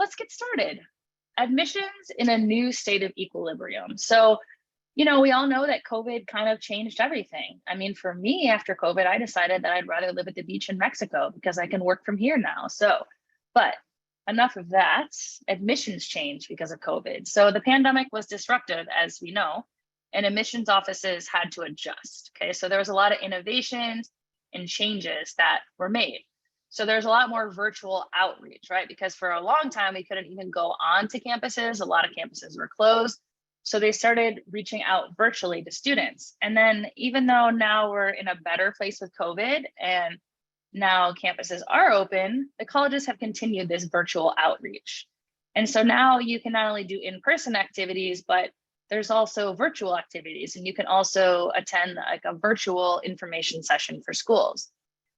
let's get started. Admissions in a new state of equilibrium. So, we all know that COVID kind of changed everything. I mean, for me, after COVID, I decided that I'd rather live at the beach in Mexico because I can work from here now. But enough of that. Admissions changed because of COVID. So the pandemic was disruptive, as we know, and admissions offices had to adjust. Okay, so there was a lot of innovations and changes that were made. So there's a lot more virtual outreach, right? Because for a long time, we couldn't even go on to campuses. A lot of campuses were closed. So they started reaching out virtually to students. And then even though now we're in a better place with COVID and now campuses are open, the colleges have continued this virtual outreach. And so now you can not only do in-person activities, but there's also virtual activities, and you can also attend like a virtual information session for schools.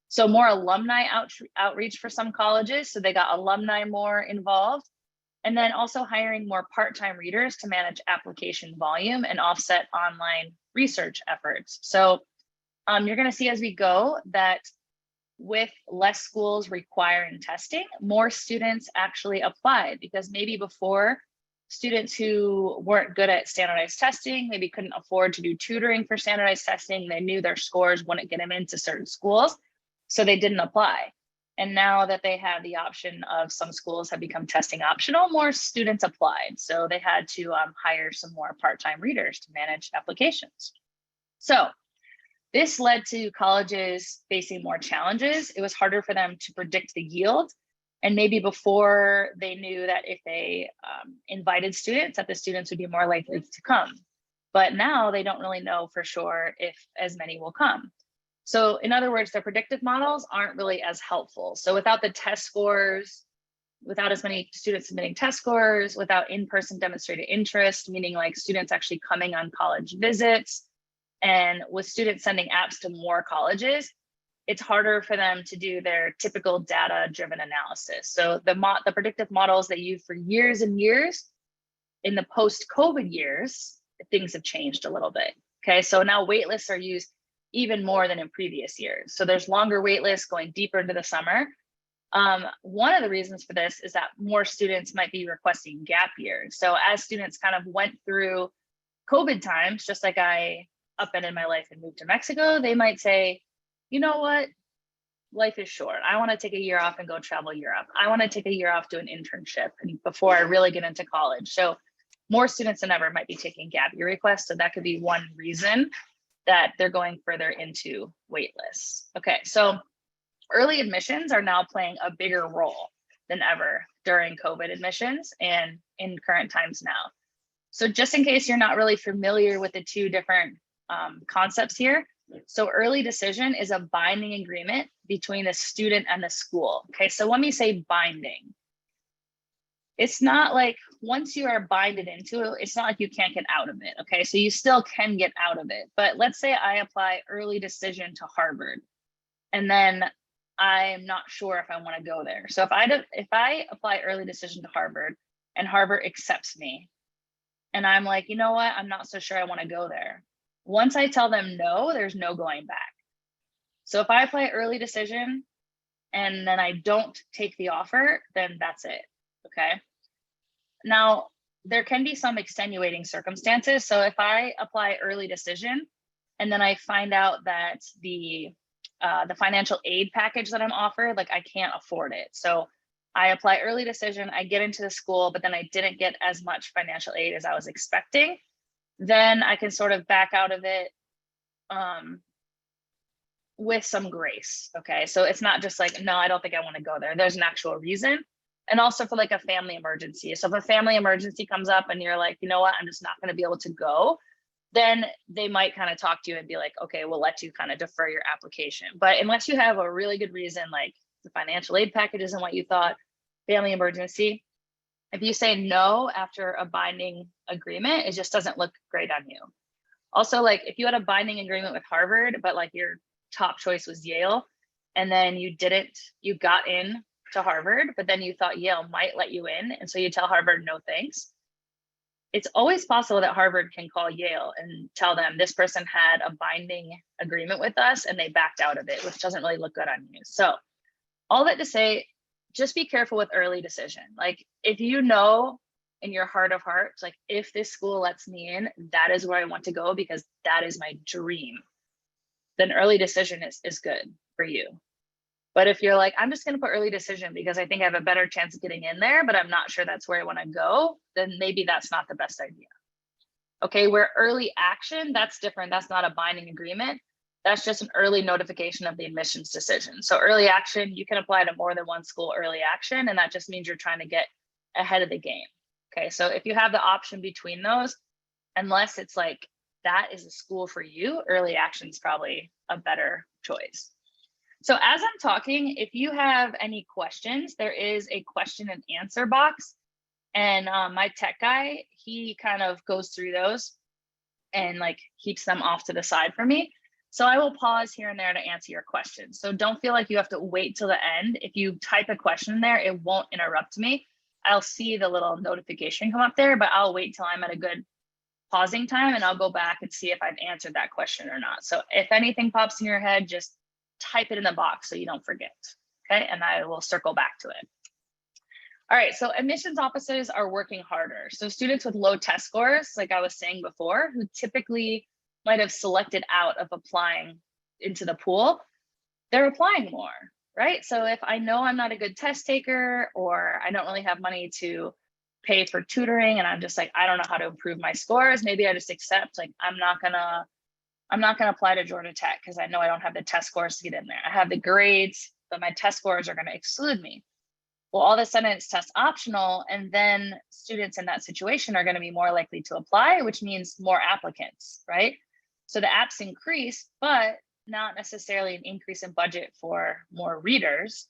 So more alumni outreach for some colleges. So they got alumni more involved, and then also hiring more part-time readers to manage application volume and offset online research efforts. So you're going to see as we go that with less schools requiring testing, more students actually applied, because maybe before, students who weren't good at standardized testing, maybe couldn't afford to do tutoring for standardized testing, they knew their scores wouldn't get them into certain schools, so they didn't apply. And now that they have the option of some schools have become testing optional, more students applied. So they had to hire some more part-time readers to manage applications. So this led to colleges facing more challenges. It was harder for them to predict the yield. And maybe before they knew that if they invited students, that the students would be more likely to come. But now they don't really know for sure if as many will come. So in other words, their predictive models aren't really as helpful. So without the test scores, without as many students submitting test scores, without in-person demonstrated interest, meaning like students actually coming on college visits, and with students sending apps to more colleges, it's harder for them to do their typical data-driven analysis. So the predictive models they use for years and years, in the post-COVID years, things have changed a little bit. Okay, so now wait lists are used even more than in previous years. So there's longer wait lists going deeper into the summer. One of the reasons for this is that more students might be requesting gap years. So as students kind of went through COVID times, just like I upended my life and moved to Mexico, they might say, you know what, life is short. I want to take a year off and go travel Europe. I want to take a year off, do an internship and before I really get into college. So more students than ever might be taking gap year requests. So that could be one reason that they're going further into wait lists. Okay, so early admissions are now playing a bigger role than ever during COVID admissions and in current times now. So just in case you're not really familiar with the two different concepts here, so early decision is a binding agreement between the student and the school. Okay, so when we say binding, it's not like once you are binded into it, it's not like you can't get out of it. Okay, so you still can get out of it. But let's say I apply early decision to Harvard, and then I'm not sure if I want to go there. So if I apply early decision to Harvard and Harvard accepts me, and I'm like, you know what, I'm not so sure I want to go there. Once I tell them no, there's no going back. So if I apply early decision and then I don't take the offer, then that's it. Okay. Now, there can be some extenuating circumstances. So if I apply early decision and then I find out that the financial aid package that I'm offered, like I can't afford it. So I apply early decision, I get into the school, but then I didn't get as much financial aid as I was expecting, then I can sort of back out of it with some grace. Okay, so it's not just like, no, I don't think I want to go there. There's an actual reason. And also for like a family emergency. So if a family emergency comes up and you're like, you know what, I'm just not going to be able to go, then they might kind of talk to you and be like, okay, we'll let you kind of defer your application. But unless you have a really good reason, like the financial aid package isn't what you thought, family emergency, if you say no after a binding agreement, it just doesn't look great on you. Also, like if you had a binding agreement with Harvard, but like your top choice was Yale, and then you got in to Harvard, but then you thought Yale might let you in, and so you tell Harvard, no thanks. It's always possible that Harvard can call Yale and tell them this person had a binding agreement with us and they backed out of it, which doesn't really look good on you. So all that to say, just be careful with early decision. Like if you know in your heart of hearts, like if this school lets me in, that is where I want to go because that is my dream, then early decision is good for you. But if you're like, I'm just going to put early decision because I think I have a better chance of getting in there, but I'm not sure that's where I want to go, then maybe that's not the best idea. Okay, where early action, that's different. That's not a binding agreement. That's just an early notification of the admissions decision. So early action, you can apply to more than one school early action, and that just means you're trying to get ahead of the game. Okay, so if you have the option between those, unless it's like that is a school for you, early action is probably a better choice. So as I'm talking, if you have any questions, there is a question and answer box. And my tech guy, he kind of goes through those and like keeps them off to the side for me. So I will pause here and there to answer your questions. So don't feel like you have to wait till the end. If you type a question in there, it won't interrupt me. I'll see the little notification come up there, but I'll wait till I'm at a good pausing time and I'll go back and see if I've answered that question or not. So if anything pops in your head, just type it in the box so you don't forget, okay? And I will circle back to it. All right, so admissions offices are working harder. So students with low test scores, like I was saying before, who typically might have selected out of applying into the pool, they're applying more, right? So if I know I'm not a good test taker or I don't really have money to pay for tutoring and I'm just like, I don't know how to improve my scores, maybe I just accept like, I'm not gonna apply to Georgia Tech because I know I don't have the test scores to get in there. I have the grades, but my test scores are gonna exclude me. Well, all of a sudden it's test optional, and then students in that situation are going to be more likely to apply, which means more applicants, right? So the apps increase, but not necessarily an increase in budget for more readers.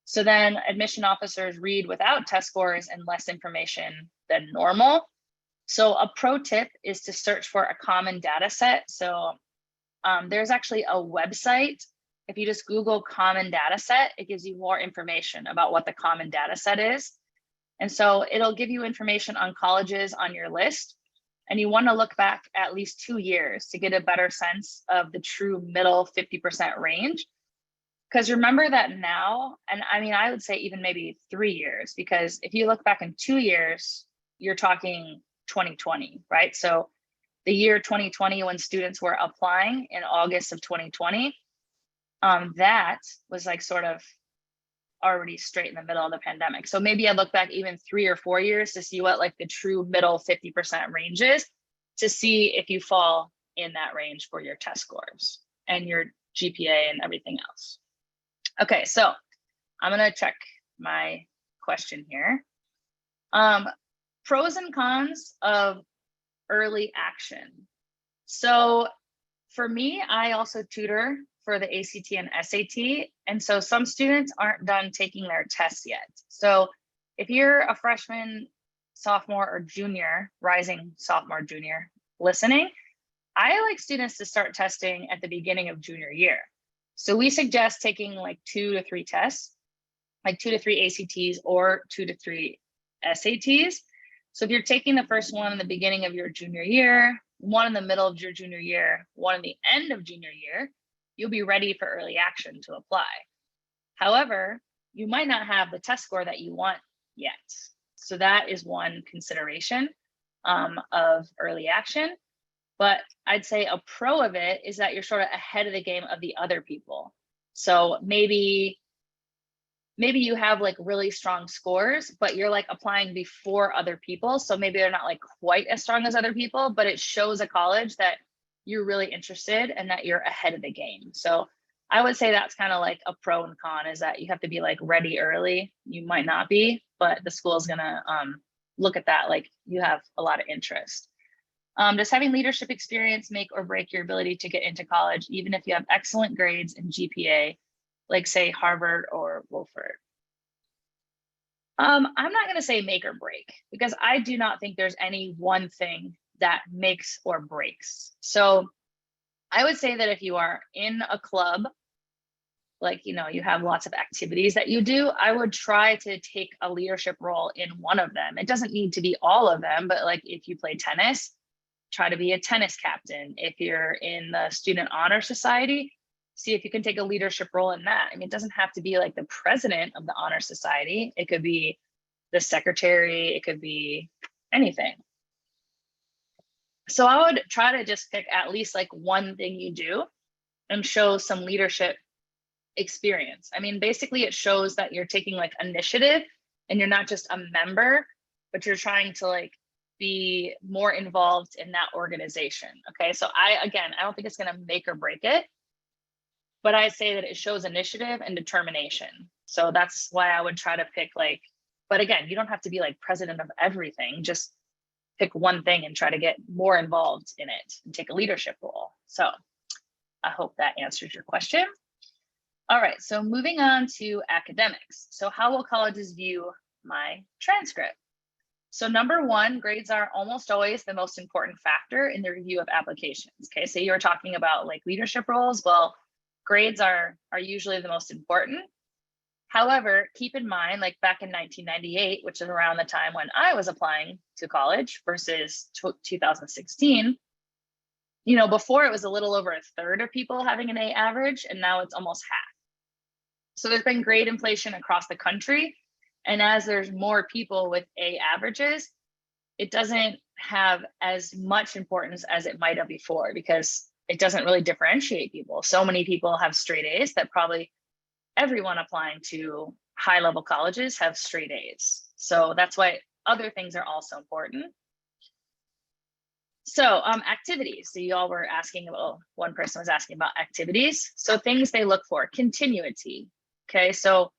So then admission officers read without test scores and less information than normal. So a pro tip is to search for a common data set. So there's actually a website. If you just Google common data set, it gives you more information about what the common data set is. And so it'll give you information on colleges on your list. And you want to look back at least 2 years to get a better sense of the true middle 50% range. Because remember that now, and I mean, I would say even maybe 3 years, because if you look back in 2 years, you're talking 2020, right? So the year 2020, when students were applying in August of 2020, that was like sort of already straight in the middle of the pandemic. So maybe I look back even 3 or 4 years to see what like the true middle 50% range is, to see if you fall in that range for your test scores and your GPA and everything else. Okay, so I'm gonna check my question here. Pros and cons of early action. So for me, I also tutor for the ACT and SAT. And so some students aren't done taking their tests yet. So if you're a freshman, sophomore, or junior, rising sophomore, junior listening, I like students to start testing at the beginning of junior year. So we suggest taking like 2 to 3 tests, like 2 to 3 ACTs or 2 to 3 SATs. So if you're taking the first one in the beginning of your junior year, one in the middle of your junior year, one in the end of junior year, you'll be ready for early action to apply. However, you might not have the test score that you want yet. So that is one consideration of early action. But I'd say a pro of it is that you're sort of ahead of the game of the other people. So maybe you have like really strong scores, but you're like applying before other people. So maybe they're not like quite as strong as other people, but it shows a college that you're really interested and that you're ahead of the game. So I would say that's kind of like a pro and con, is that you have to be like ready early. You might not be, but the school is gonna look at that like you have a lot of interest. Does having leadership experience make or break your ability to get into college, even if you have excellent grades and GPA, like say Harvard or Wilford? I'm not gonna say make or break, because I do not think there's any one thing that makes or breaks. So I would say that if you are in a club, like, you know, you have lots of activities that you do, I would try to take a leadership role in one of them. It doesn't need to be all of them, but like if you play tennis, try to be a tennis captain. If you're in the student honor society, see if you can take a leadership role in that. I mean, it doesn't have to be like the president of the honor society. It could be the secretary, it could be anything. So I would try to just pick at least like one thing you do and show some leadership experience. I mean, basically it shows that you're taking like initiative and you're not just a member, but you're trying to like be more involved in that organization. Okay. So I don't think it's going to make or break it, but I say that it shows initiative and determination. So that's why I would try to pick like, but again, you don't have to be like president of everything. Just pick one thing and try to get more involved in it and take a leadership role. So I hope that answers your question. All right, so moving on to academics. So how will colleges view my transcript? So number one, grades are almost always the most important factor in the review of applications. Okay, so you were talking about like leadership roles. Well, grades are usually the most important. However, keep in mind, like back in 1998, which is around the time when I was applying to college versus 2016, you know, before it was a little over a third of people having an A average, and now it's almost half. So there's been grade inflation across the country. And as there's more people with A averages, it doesn't have as much importance as it might have before because it doesn't really differentiate people. So many people have straight A's that probably everyone applying to high level colleges have straight A's. So that's why other things are also important. So activities. So you all were asking about, one person was asking about activities. So things they look for, continuity. Okay, so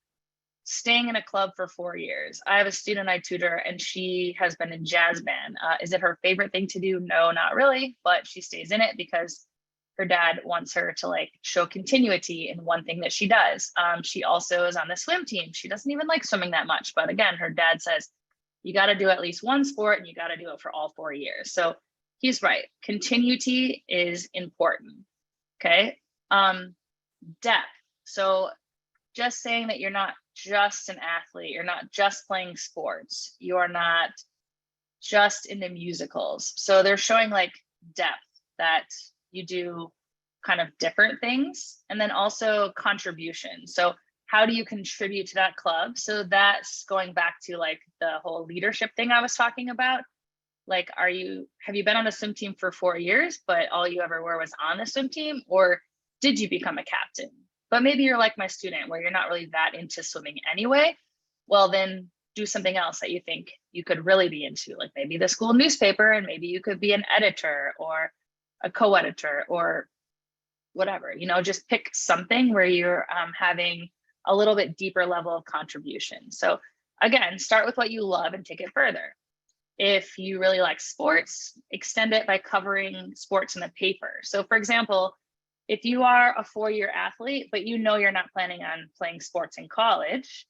staying in a club for 4 years. I have a student I tutor and she has been in jazz band. Is it her favorite thing to do? No, not really, but she stays in it because her dad wants her to like show continuity in one thing that she does. She also is on the swim team. She doesn't even like swimming that much, but again, her dad says, you got to do at least one sport and you got to do it for all 4 years. So he's right. Continuity is important. Okay. Depth. So just saying that you're not just an athlete, you're not just playing sports, you are not just into musicals. So they're showing like depth, that you do kind of different things, and then also contribution. So how do you contribute to that club? So that's going back to like the whole leadership thing I was talking about. Like, have you been on a swim team for 4 years, but all you ever were was on the swim team? Or did you become a captain? But maybe you're like my student where you're not really that into swimming anyway. Well, then do something else that you think you could really be into, like maybe the school newspaper, and maybe you could be an editor or a co-editor or whatever, you know, just pick something where you're having a little bit deeper level of contribution. So again, start with what you love and take it further. If you really like sports, extend it by covering sports in the paper. So for example, if you are a 4-year athlete, but you know you're not planning on playing sports in college,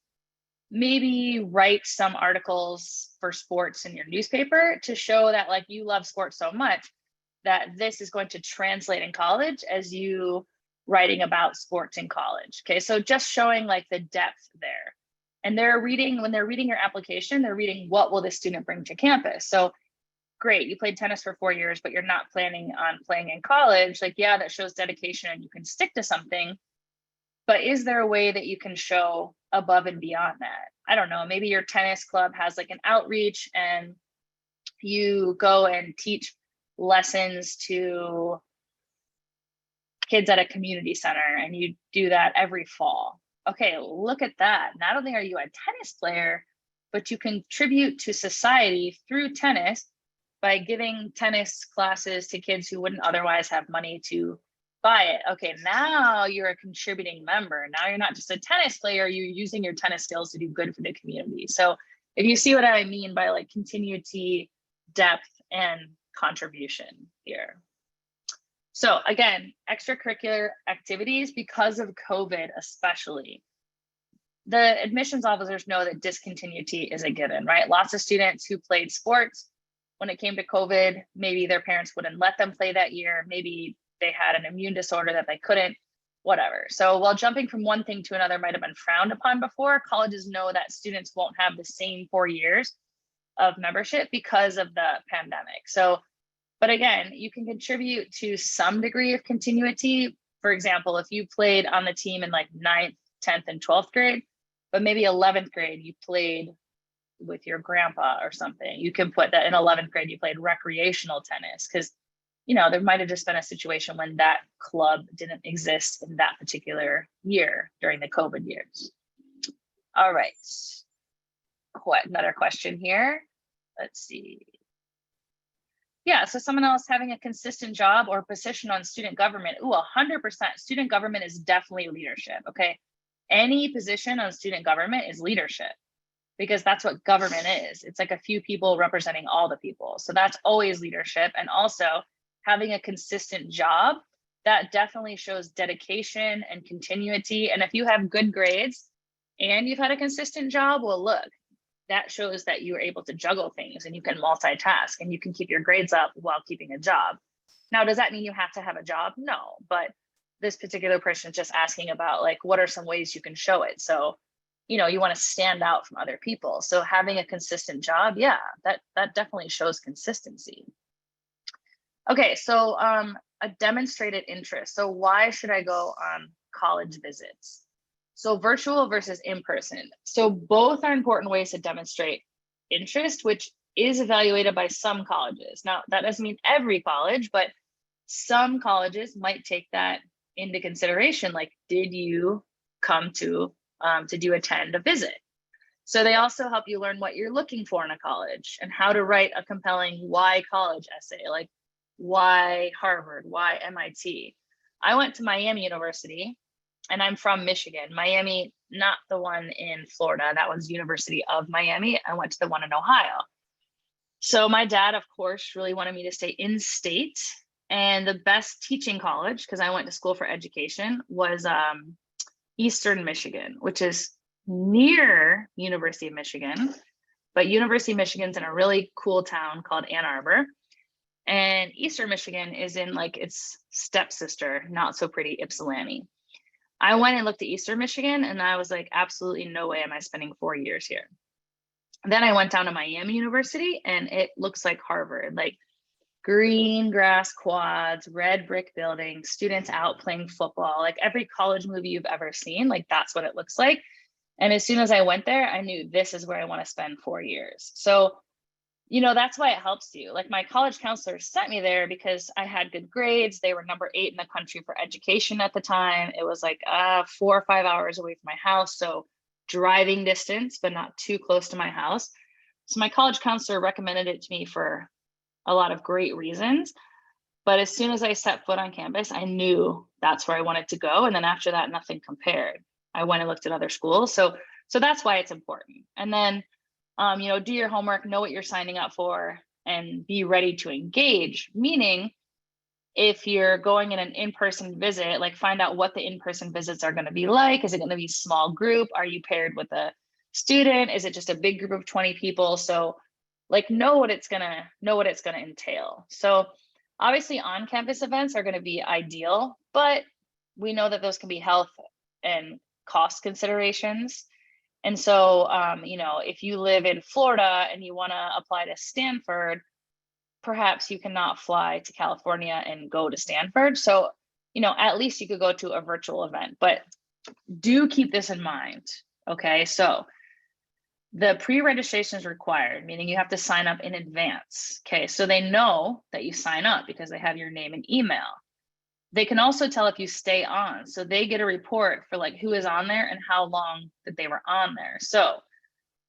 maybe write some articles for sports in your newspaper to show that like you love sports so much that this is going to translate in college as you writing about sports in college. Okay, so just showing like the depth there. And when they're reading your application, they're reading what will the student bring to campus. So great, you played tennis for 4 years, but you're not planning on playing in college. Like, yeah, that shows dedication and you can stick to something. But is there a way that you can show above and beyond that? I don't know, maybe your tennis club has like an outreach and you go and teach lessons to kids at a community center and you do that every fall. Okay, look at that. Not only are you a tennis player, but you contribute to society through tennis by giving tennis classes to kids who wouldn't otherwise have money to buy it. Okay, now you're a contributing member. Now you're not just a tennis player, you're using your tennis skills to do good for the community. So if you see what I mean by like continuity, depth, and contribution here. So again, extracurricular activities, because of COVID especially, the admissions officers know that discontinuity is a given, right? Lots of students who played sports, when it came to COVID, maybe their parents wouldn't let them play that year. Maybe they had an immune disorder that they couldn't, whatever. So while jumping from one thing to another might have been frowned upon before, colleges know that students won't have the same 4 years of membership because of the pandemic. So, but again, you can contribute to some degree of continuity, for example, if you played on the team in like 9th, 10th, and 12th grade, but maybe 11th grade, you played with your grandpa or something, you can put that in 11th grade, you played recreational tennis, because, you know, there might have just been a situation when that club didn't exist in that particular year during the COVID years. All right. What, another question here. Let's see. Yeah, so someone else having a consistent job or position on student government. Ooh, 100%. Student government is definitely leadership, okay? Any position on student government is leadership, because that's what government is. It's like a few people representing all the people. So that's always leadership. And also having a consistent job, that definitely shows dedication and continuity. And if you have good grades and you've had a consistent job, well, look, that shows that you are able to juggle things and you can multitask and you can keep your grades up while keeping a job. Now, does that mean you have to have a job? No, but this particular person is just asking about like, what are some ways you can show it? So, you know, you want to stand out from other people. So having a consistent job, yeah, that definitely shows consistency. Okay, so a demonstrated interest. So why should I go on college visits? So virtual versus in-person. So both are important ways to demonstrate interest, which is evaluated by some colleges. Now, that doesn't mean every college, but some colleges might take that into consideration. Like, did you come to attend a visit? So they also help you learn what you're looking for in a college and how to write a compelling why college essay, like why Harvard, why MIT. I went to Miami University, and I'm from Michigan. Miami, not the one in Florida. That was University of Miami. I went to the one in Ohio. So my dad, of course, really wanted me to stay in state. And the best teaching college, because I went to school for education, was Eastern Michigan, which is near University of Michigan. But University of Michigan's in a really cool town called Ann Arbor. And Eastern Michigan is in like its stepsister, not so pretty Ypsilanti. I went and looked at Eastern Michigan and I was like, absolutely no way am I spending 4 years here. Then I went down to Miami University and it looks like Harvard, like green grass quads, red brick buildings, students out playing football, like every college movie you've ever seen, like that's what it looks like. And as soon as I went there, I knew this is where I want to spend 4 years. So, you know, that's why it helps you. Like my college counselor sent me there because I had good grades. They were number 8 in the country for education at the time. It was like 4 or 5 hours away from my house. So driving distance, but not too close to my house. So my college counselor recommended it to me for a lot of great reasons. But as soon as I set foot on campus, I knew that's where I wanted to go. And then after that, nothing compared. I went and looked at other schools. So that's why it's important. And then you know, do your homework, know what you're signing up for, and be ready to engage. Meaning, if you're going in an in-person visit, like find out what the in-person visits are going to be like. Is it going to be small group? Are you paired with a student? Is it just a big group of 20 people? So, like, know what it's gonna entail. So, obviously, on-campus events are going to be ideal, but we know that those can be health and cost considerations. And so, you know, if you live in Florida and you want to apply to Stanford, perhaps you cannot fly to California and go to Stanford. So, you know, at least you could go to a virtual event, but do keep this in mind. Okay. So the pre-registration is required, meaning you have to sign up in advance. Okay. So they know that you sign up because they have your name and email. They can also tell if you stay on. So they get a report for like who is on there and how long that they were on there. So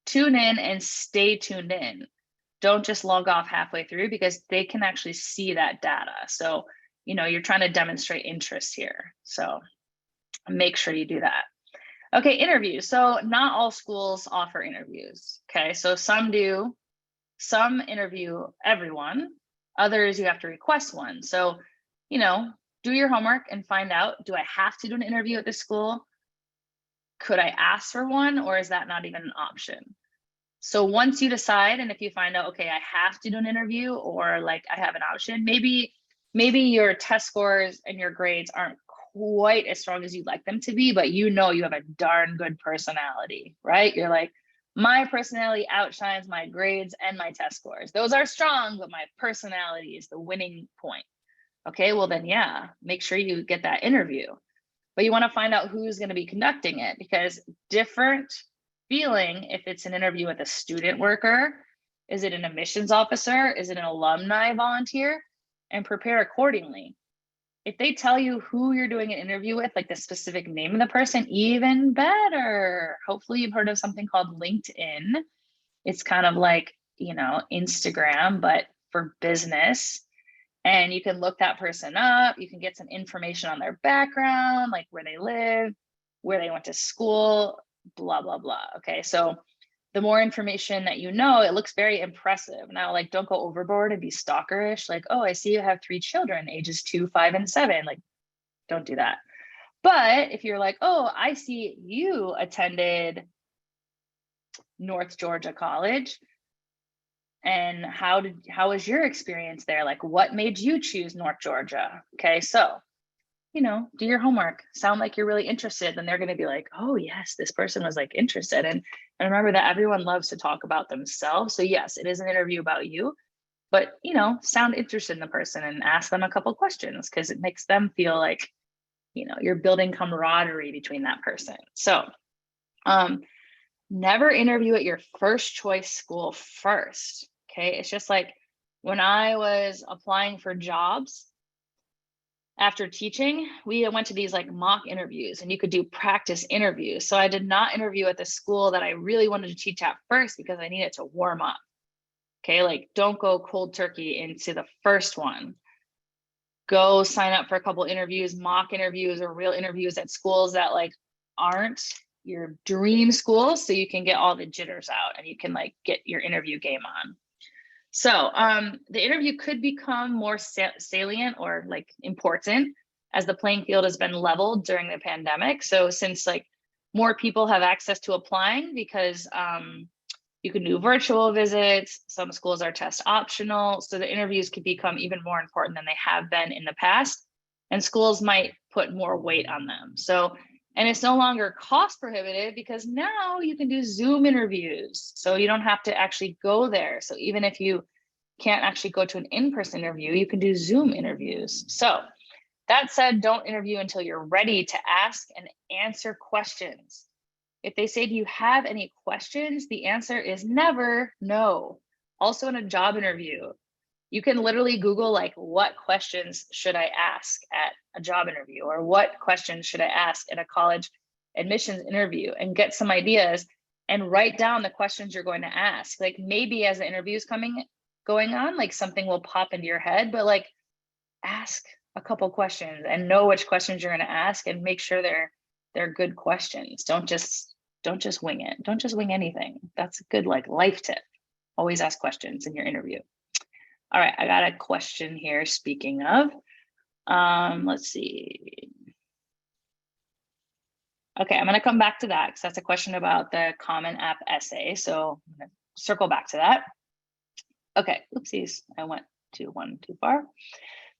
tune in and stay tuned in. Don't just log off halfway through because they can actually see that data. So, you know, you're trying to demonstrate interest here. So make sure you do that. Okay, interviews. So not all schools offer interviews. Okay, so some do, some interview everyone, others you have to request one. So, you know, do your homework and find out, do I have to do an interview at this school? Could I ask for one, or is that not even an option? So once you decide, and if you find out, okay, I have to do an interview, or like I have an option, maybe your test scores and your grades aren't quite as strong as you'd like them to be, but you know you have a darn good personality, right? You're like, my personality outshines my grades and my test scores. Those are strong, but my personality is the winning point. Okay, well then, yeah, make sure you get that interview. But you want to find out who's going to be conducting it, because different feeling if it's an interview with a student worker, is it an admissions officer, is it an alumni volunteer, and prepare accordingly. If they tell you who you're doing an interview with, like the specific name of the person, even better. Hopefully you've heard of something called LinkedIn. It's kind of like, Instagram, but for business. And you can look that person up. You can get some information on their background, like where they live, where they went to school, blah, blah, blah. Okay. So the more information that it looks very impressive. Now, like, don't go overboard and be stalkerish. Like, oh, I see you have 3 children, ages 2, 5, and 7. Like, don't do that. But if you're like, oh, I see you attended North Georgia College, and how was your experience there? Like, what made you choose North Georgia? Okay, so do your homework, sound like you're really interested, then they're going to be like, oh yes, this person was like interested. And remember that everyone loves to talk about themselves. So yes, it is an interview about you, but sound interested in the person and ask them a couple questions, because it makes them feel like you're building camaraderie between that person. So never interview at your first choice school first. Okay, it's just like when I was applying for jobs after teaching, we went to these like mock interviews, and you could do practice interviews. So I did not interview at the school that I really wanted to teach at first, because I needed to warm up. Okay, like don't go cold turkey into the first one. Go sign up for a couple interviews, mock interviews or real interviews at schools that like aren't your dream schools, so you can get all the jitters out and you can like get your interview game on. So the interview could become more salient or like important as the playing field has been leveled during the pandemic. So since like more people have access to applying, because you can do virtual visits, some schools are test optional, so the interviews could become even more important than they have been in the past, and schools might put more weight on them. So, and it's no longer cost prohibitive, because now you can do Zoom interviews. So you don't have to actually go there. So even if you can't actually go to an in-person interview, you can do Zoom interviews. So that said, don't interview until you're ready to ask and answer questions. If they say, do you have any questions? The answer is never no. Also in a job interview, you can literally Google like, what questions should I ask at a job interview, or what questions should I ask at a college admissions interview, and get some ideas and write down the questions you're going to ask. Like maybe as the interview is going on, like something will pop into your head, but like ask a couple questions and know which questions you're going to ask, and make sure they're good questions. Don't just wing it. Don't just wing anything. That's a good like life tip. Always ask questions in your interview. All right, I got a question here. Speaking of, let's see. Okay, I'm going to come back to that because that's a question about the Common App essay. So I'm going to circle back to that. Okay, oopsies, I went one too far.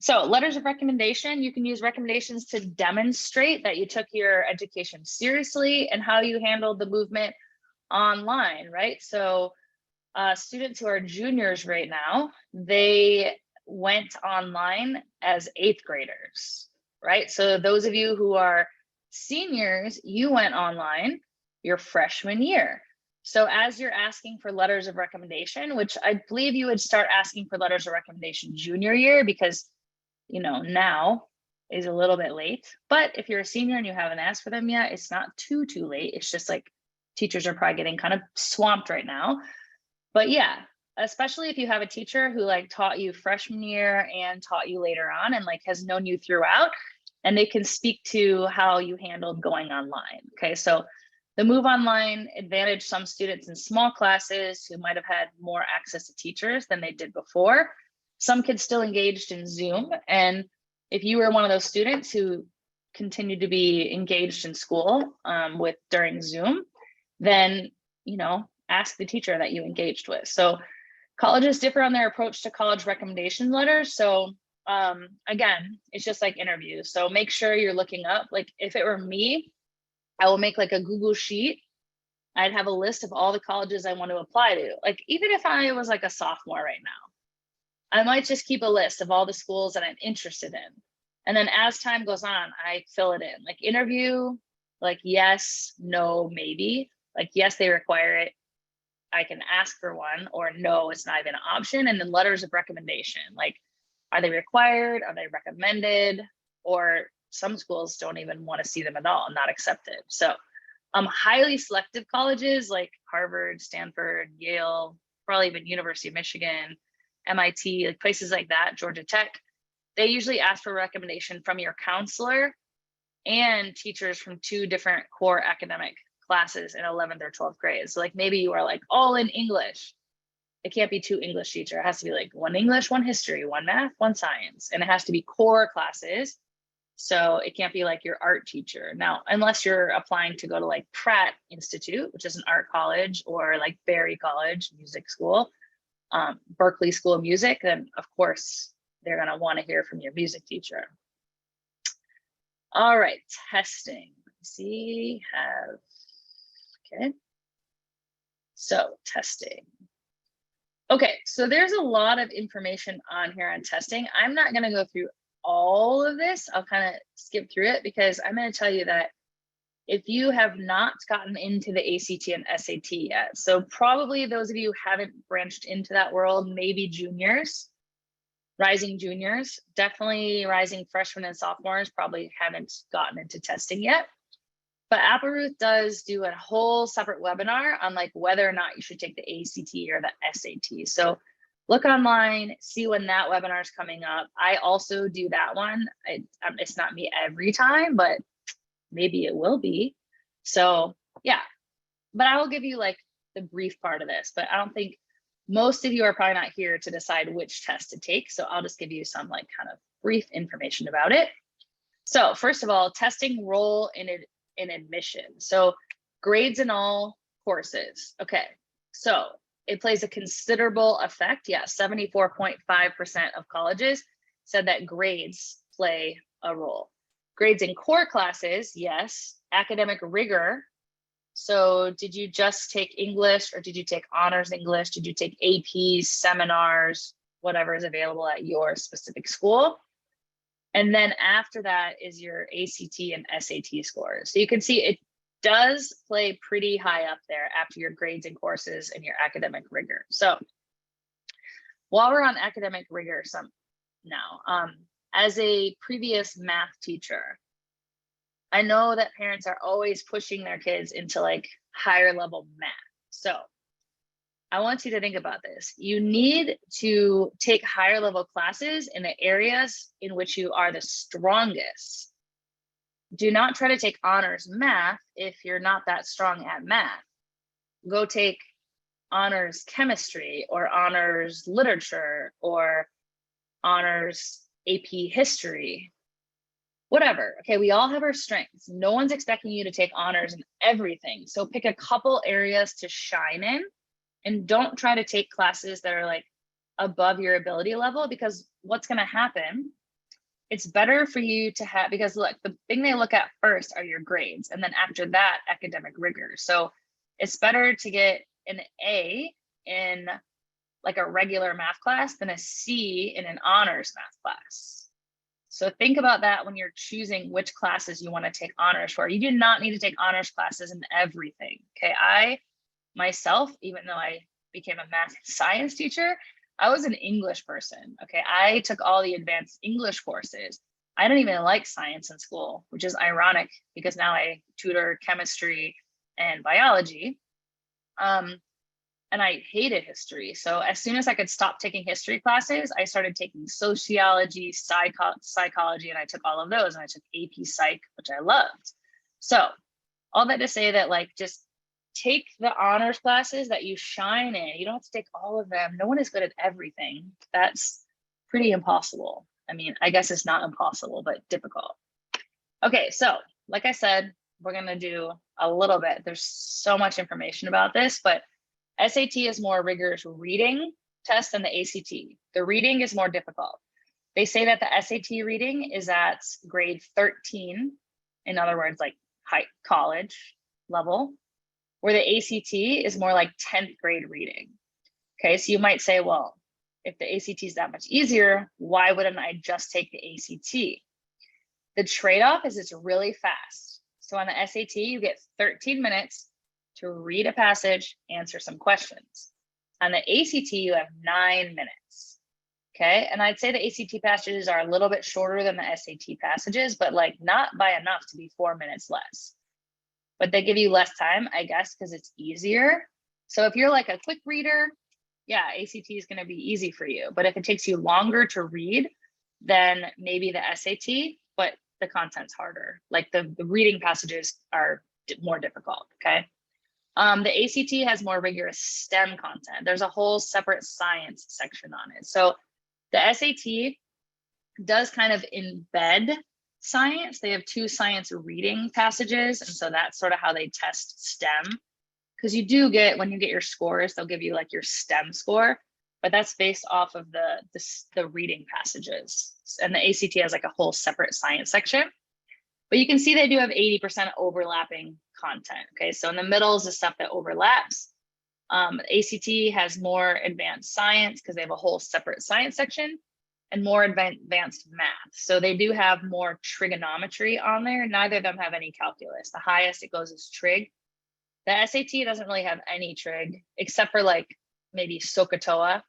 So letters of recommendation, you can use recommendations to demonstrate that you took your education seriously and how you handled the movement online, right? So students who are juniors right now, they went online as 8th graders, right? So those of you who are seniors, you went online your freshman year. So as you're asking for letters of recommendation, which I believe you would start asking for letters of recommendation junior year, because now is a little bit late. But if you're a senior and you haven't asked for them yet, it's not too late. It's just like teachers are probably getting kind of swamped right now. But yeah, especially if you have a teacher who like taught you freshman year and taught you later on and like has known you throughout, and they can speak to how you handled going online. Okay, so the move online advantaged some students in small classes who might have had more access to teachers than they did before. Some kids still engaged in Zoom. And if you were one of those students who continued to be engaged in school during Zoom, then, ask the teacher that you engaged with. So colleges differ on their approach to college recommendation letters. So again, it's just like interviews. So make sure you're looking up, like if it were me, I will make like a Google sheet. I'd have a list of all the colleges I want to apply to. Like even if I was like a sophomore right now, I might just keep a list of all the schools that I'm interested in. And then as time goes on, I fill it in. Like interview, like yes, no, maybe. Like yes, they require it. I can ask for one, or no, it's not even an option. And then letters of recommendation, like are they required? Are they recommended? Or some schools don't even want to see them at all and not accepted. So highly selective colleges like Harvard, Stanford, Yale, probably even University of Michigan, MIT, like places like that, Georgia Tech, they usually ask for a recommendation from your counselor and teachers from 2 different core academic classes in 11th or 12th grade. So like maybe you are like all in English. It can't be 2 English teachers. It has to be like 1 English, 1 history, 1 math, 1 science. And it has to be core classes. So it can't be like your art teacher. Now, unless you're applying to go to like Pratt Institute, which is an art college, or like Berry College music school, Berkeley School of Music, then of course they're going to want to hear from your music teacher. All right, testing. Let's see, okay. So testing. Okay, so there's a lot of information on here on testing. I'm not going to go through all of this. I'll kind of skip through it because I'm going to tell you that if you have not gotten into the ACT and SAT yet, so probably those of you who haven't branched into that world, maybe juniors, rising juniors, definitely rising freshmen and sophomores probably haven't gotten into testing yet. But Applerouth does do a whole separate webinar on like whether or not you should take the ACT or the SAT. So look online, see when that webinar is coming up. I also do that one. It's not me every time, but maybe it will be. So yeah, but I will give you like the brief part of this, but I don't think most of you are probably not here to decide which test to take. So I'll just give you some like kind of brief information about it. So first of all, testing role in admission. So grades in all courses. Okay, so it plays a considerable effect. Yeah, 74.5% of colleges said that grades play a role. Grades in core classes, yes. Academic rigor. So did you just take English, or did you take honors English? Did you take APs, seminars, whatever is available at your specific school? And then after that is your ACT and SAT scores. So you can see it does play pretty high up there after your grades and courses and your academic rigor. So while we're on academic rigor now, as a previous math teacher, I know that parents are always pushing their kids into like higher level math. So I want you to think about this. You need to take higher level classes in the areas in which you are the strongest. Do not try to take honors math if you're not that strong at math. Go take honors chemistry or honors literature or honors AP history, whatever. Okay, we all have our strengths. No one's expecting you to take honors in everything. So pick a couple areas to shine in, and don't try to take classes that are like above your ability level, because what's going to happen, it's better for you to have, because look, the thing they look at first are your grades, and then after that, academic rigor. So it's better to get an A in like a regular math class than a C in an honors math class. So think about that when you're choosing which classes you want to take honors for. You do not need to take honors classes in everything. Okay, I myself, even though I became a math and science teacher, I was an English person. Okay, I took all the advanced English courses. I didn't even like science in school, which is ironic because now I tutor chemistry and biology. And I hated history. So as soon as I could stop taking history classes, I started taking sociology, psychology, and I took all of those, and I took AP Psych, which I loved. So all that to say that like just take the honors classes that you shine in. You don't have to take all of them. No one is good at everything. That's pretty impossible. I mean, I guess it's not impossible, but difficult. Okay, so like I said, we're gonna do a little bit. There's so much information about this, but SAT is more rigorous reading test than the ACT. The reading is more difficult. They say that the SAT reading is at grade 13, in other words, like high college level, where the ACT is more like 10th grade reading. Okay, so you might say, well, if the ACT is that much easier, why wouldn't I just take the ACT? The trade-off is it's really fast. So on the SAT, you get 13 minutes to read a passage, answer some questions. On the ACT, you have 9 minutes. Okay, and I'd say the ACT passages are a little bit shorter than the SAT passages, but like not by enough to be 4 minutes less. But they give you less time, I guess, because it's easier. So if you're like a quick reader, yeah, ACT is going to be easy for you. But if it takes you longer to read, then maybe the SAT, but the content's harder. Like the reading passages are more difficult, okay? The ACT has more rigorous STEM content. There's a whole separate science section on it. So the SAT does kind of embed science. They have 2 science reading passages. And so that's sort of how they test STEM. Because you do get, when you get your scores, they'll give you like your STEM score, but that's based off of the reading passages. And the ACT has like a whole separate science section. But you can see they do have 80% overlapping content. Okay, so in the middle is the stuff that overlaps. ACT has more advanced science because they have a whole separate science section and more advanced math. So they do have more trigonometry on there. Neither of them have any calculus. The highest it goes is trig. The SAT doesn't really have any trig except for like maybe SOHCAHTOA,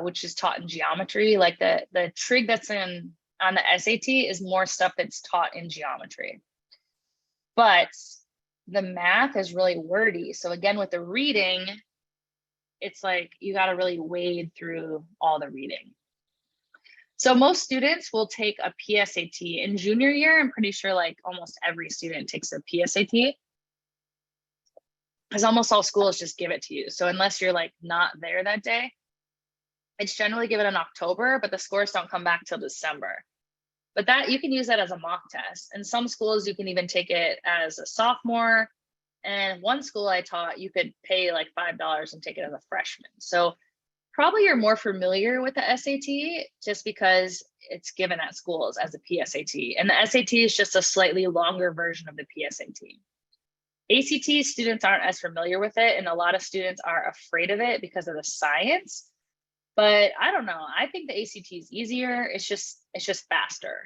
which is taught in geometry. Like the trig that's on the SAT is more stuff that's taught in geometry. But the math is really wordy. So again, with the reading, it's like you got to really wade through all the reading. So most students will take a PSAT in junior year. I'm pretty sure like almost every student takes a PSAT because almost all schools just give it to you. So unless you're like not there that day, it's generally given in October, but the scores don't come back till December. But that you can use that as a mock test. And some schools, you can even take it as a sophomore. And one school I taught, you could pay like $5 and take it as a freshman. So probably you're more familiar with the SAT just because it's given at schools as a PSAT. And the SAT is just a slightly longer version of the PSAT. ACT students aren't as familiar with it, and a lot of students are afraid of it because of the science. But I don't know. I think the ACT is easier. It's just faster.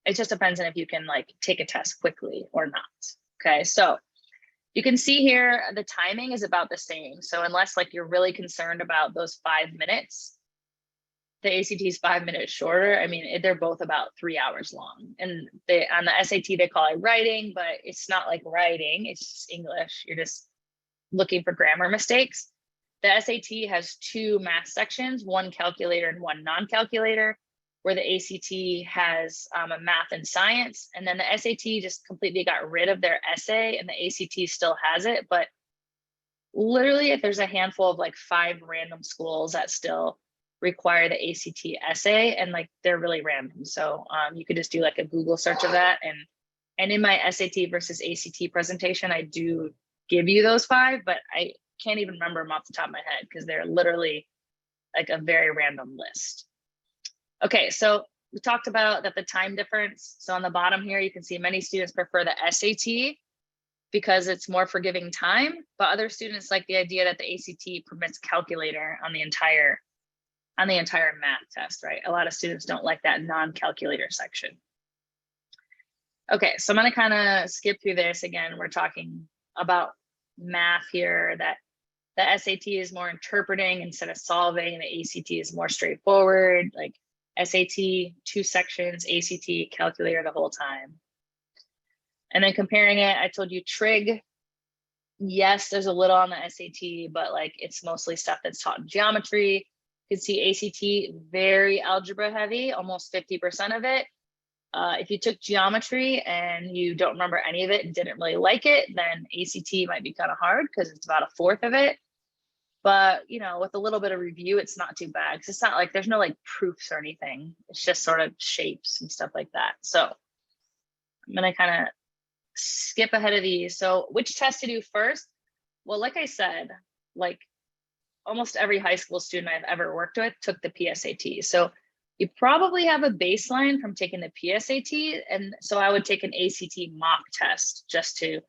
It just depends on if you can like take a test quickly or not. Okay, so you can see here the timing is about the same. So unless like you're really concerned about those 5 minutes, the ACT is 5 minutes shorter. I mean, they're both about 3 hours long. And on the SAT, they call it writing, but it's not like writing. It's just English. You're just looking for grammar mistakes. The SAT has 2 math sections, one calculator and one non-calculator, where the ACT has a math and science. And then the SAT just completely got rid of their essay and the ACT still has it. But literally, if there's a handful of like 5 random schools that still require the ACT essay, and like they're really random. So you could just do like a Google search of that. And in my SAT versus ACT presentation, I do give you those 5, but I can't even remember them off the top of my head because they're literally like a very random list. Okay, so we talked about that the time difference. So on the bottom here, you can see many students prefer the SAT because it's more forgiving time, but other students like the idea that the ACT permits calculator on the entire math test, right? A lot of students don't like that non-calculator section. Okay, so I'm gonna kind of skip through this. Again, we're talking about math here, that the SAT is more interpreting instead of solving. The ACT is more straightforward, like SAT, 2 sections, ACT, calculator the whole time. And then comparing it, I told you trig. Yes, there's a little on the SAT, but like it's mostly stuff that's taught in geometry. You can see ACT, very algebra heavy, almost 50% of it. If you took geometry and you don't remember any of it and didn't really like it, then ACT might be kind of hard because it's about 1/4 of it. But, you know, with a little bit of review, it's not too bad because it's not like there's no like proofs or anything. It's just sort of shapes and stuff like that. So I'm going to kind of skip ahead of these. So which test to do first? Well, like I said, like almost every high school student I've ever worked with took the PSAT. So you probably have a baseline from taking the PSAT. And so I would take an ACT mock test just to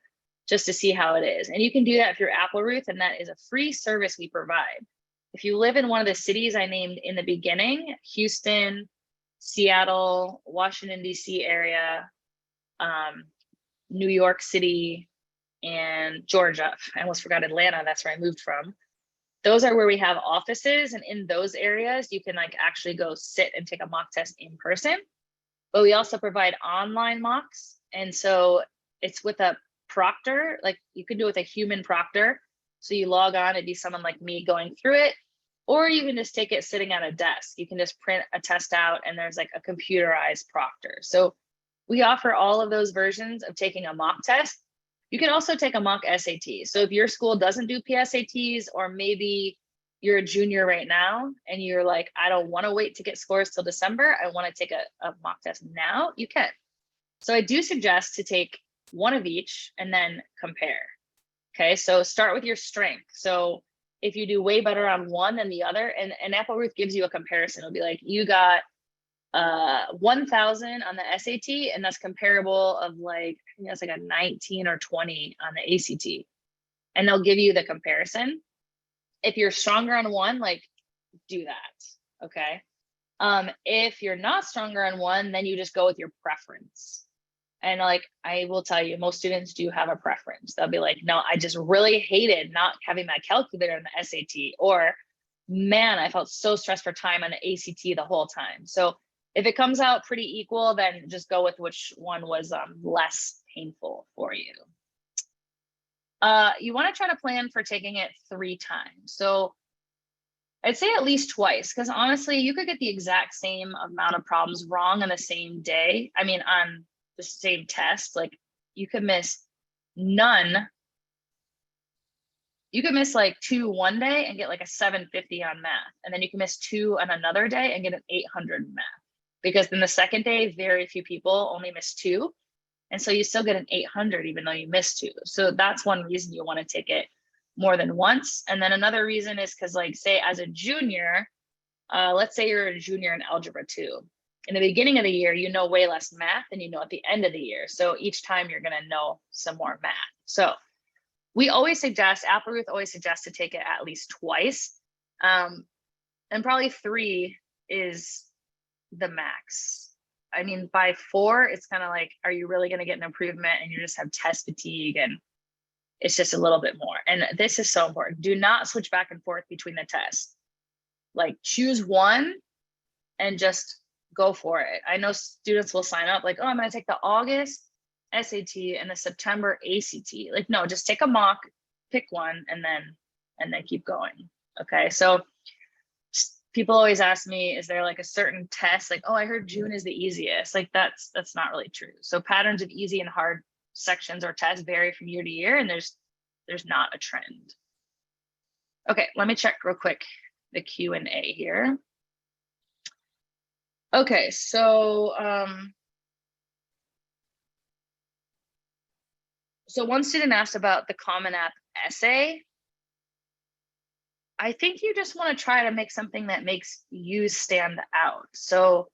see how it is. And you can do that if you're Applerouth, and that is a free service we provide. if you live in one of the cities I named in the beginning, Houston, Seattle, Washington, D.C. area, New York City, and Georgia. I almost forgot Atlanta. That's where I moved from. Those are where we have offices. And in those areas, you can like actually go sit and take a mock test in person. But we also provide online mocks. And so it's with a proctor, like you can do it with a human proctor. So you log on, it'd be someone like me going through it, or you can just take it sitting at a desk. You can just print a test out and there's like a computerized proctor. So we offer all of those versions of taking a mock test. You can also take a mock SAT. So if your school doesn't do PSATs, or maybe you're a junior right now and you're like, I don't want to wait to get scores till December, I want to take a mock test now, you can. So I do suggest to take one of each and then compare. Okay, so start with your strength. So if you do way better on one than the other, and Applerouth gives you a comparison, it'll be like, you got 1,000 on the SAT, and that's comparable of like, I think that's like a 19 or 20 on the ACT. And they'll give you the comparison. If you're stronger on one, like do that, okay? If you're not stronger on one, then you just go with your preference. And like, I will tell you, most students do have a preference. They'll be like, no, I just really hated not having my calculator on the SAT, or man, I felt so stressed for time on the ACT the whole time. So if it comes out pretty equal, then just go with which one was less painful for you. You want to try to plan for taking it 3 times. So I'd say at least twice, because honestly, you could get the exact same amount of problems wrong on the same day. I mean, on the same test, like you could miss none. You could miss like 2 one day and get like a 750 on math. And then you can miss 2 on another day and get an 800 math. Because then the second day, very few people only miss 2. And so you still get an 800 even though you missed 2. So that's one reason you want to take it more than once. And then another reason is because, like, say as a junior, let's say you're a junior in algebra 2. In the beginning of the year, you know way less math than you know at the end of the year. So each time you're going to know some more math. So we always suggest, Applerouth always suggests to take it at least twice. And probably 3 is the max. I mean, by 4, it's kind of like, are you really going to get an improvement and you just have test fatigue, and it's just a little bit more. And this is so important. Do not switch back and forth between the tests. Like choose one and just go for it. I know students will sign up like, oh, I'm going to take the August SAT and the September ACT. Like, no, just take a mock, pick one, and then keep going. Okay. So people always ask me, is there like a certain test? Like, oh, I heard June is the easiest. Like that's not really true. So patterns of easy and hard sections or tests vary from year to year, and there's not a trend. Okay, let me check real quick the Q&A here. Okay, so so one student asked about the Common App essay. I think you just want to try to make something that makes you stand out. So